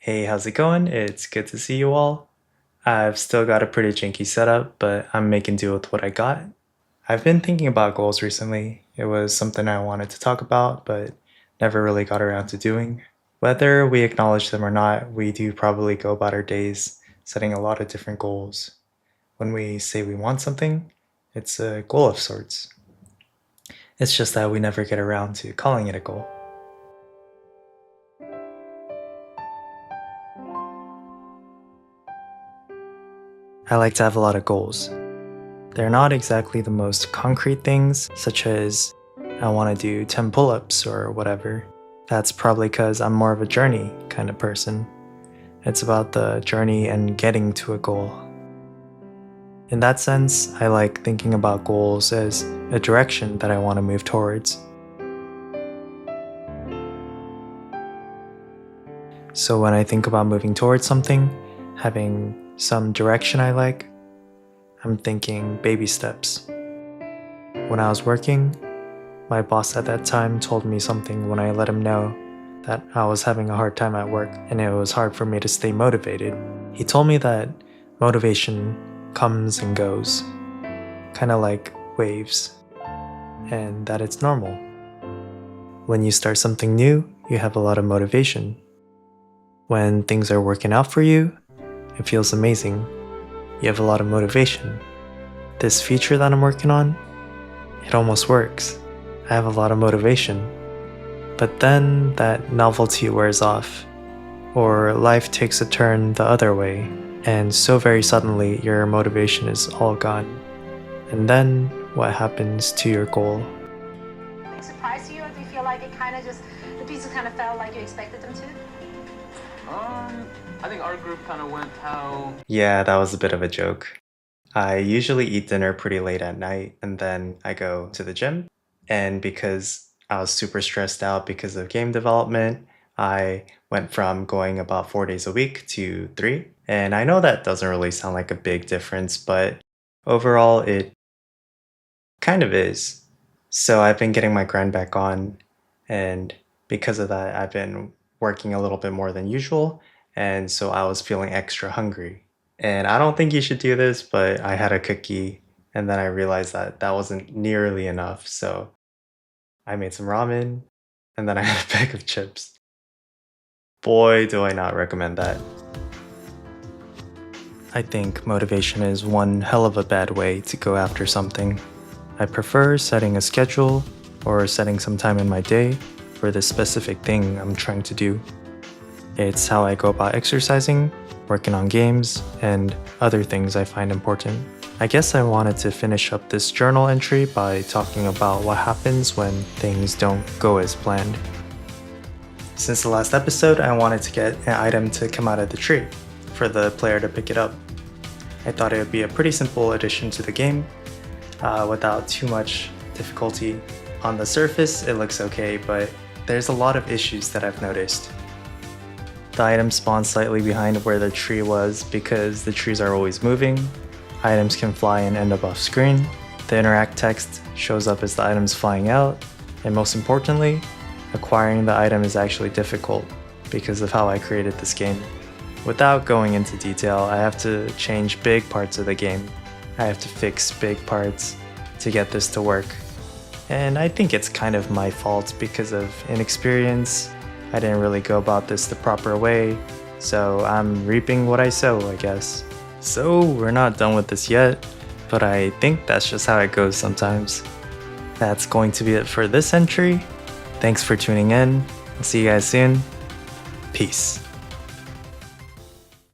Hey, how's it going? It's good to see you all. I've still got a pretty janky setup, but I'm making do with what I got. I've been thinking about goals recently. It was something I wanted to talk about, but never really got around to doing. Whether we acknowledge them or not, we do probably go about our days setting a lot of different goals. When we say we want something, it's a goal of sorts. It's just that we never get around to calling it a goal. I like to have a lot of goals. They're not exactly the most concrete things, such as I want to do 10 pull-ups or whatever. That's probably because I'm more of a journey kind of person. It's about the journey and getting to a goal. In that sense, I like thinking about goals as a direction that I want to move towards. So when I think about moving towards something, having some direction I like, I'm thinking baby steps. When I was working, my boss at that time told me something when I let him know that I was having a hard time at work and it was hard for me to stay motivated. He told me that motivation comes and goes, kind of like waves, and that it's normal. When you start something new, you have a lot of motivation. When things are working out for you, it feels amazing. You have a lot of motivation. This feature that I'm working on, it almost works. I have a lot of motivation. But then that novelty wears off, or life takes a turn the other way, and so very suddenly your motivation is all gone. And then what happens to your goal? They surprised you, or do you feel like the pieces kind of fell like you expected them to? I think our group kind of went how... Yeah, that was a bit of a joke. I usually eat dinner pretty late at night and then I go to the gym. And because I was super stressed out because of game development, I went from going about 4 days a week to 3. And I know that doesn't really sound like a big difference, but overall it kind of is. So I've been getting my grind back on, and because of that, I've been working a little bit more than usual, and so I was feeling extra hungry. And I don't think you should do this, but I had a cookie, and then I realized that that wasn't nearly enough, so I made some ramen, and then I had a bag of chips. Boy, do I not recommend that. I think motivation is one hell of a bad way to go after something. I prefer setting a schedule or setting some time in my day for the specific thing I'm trying to do. It's how I go about exercising, working on games, and other things I find important. I guess I wanted to finish up this journal entry by talking about what happens when things don't go as planned. Since the last episode, I wanted to get an item to come out of the tree for the player to pick it up. I thought it would be a pretty simple addition to the game without too much difficulty. On the surface, it looks okay, but there's a lot of issues that I've noticed. The item spawns slightly behind where the tree was because the trees are always moving. Items can fly and end up off screen. The interact text shows up as the item's flying out. And most importantly, acquiring the item is actually difficult because of how I created this game. Without going into detail, I have to change big parts of the game. I have to fix big parts to get this to work. And I think it's kind of my fault because of inexperience. I didn't really go about this the proper way, so I'm reaping what I sow, I guess. So we're not done with this yet, but I think that's just how it goes sometimes. That's going to be it for this entry. Thanks for tuning in. I'll see you guys soon. Peace.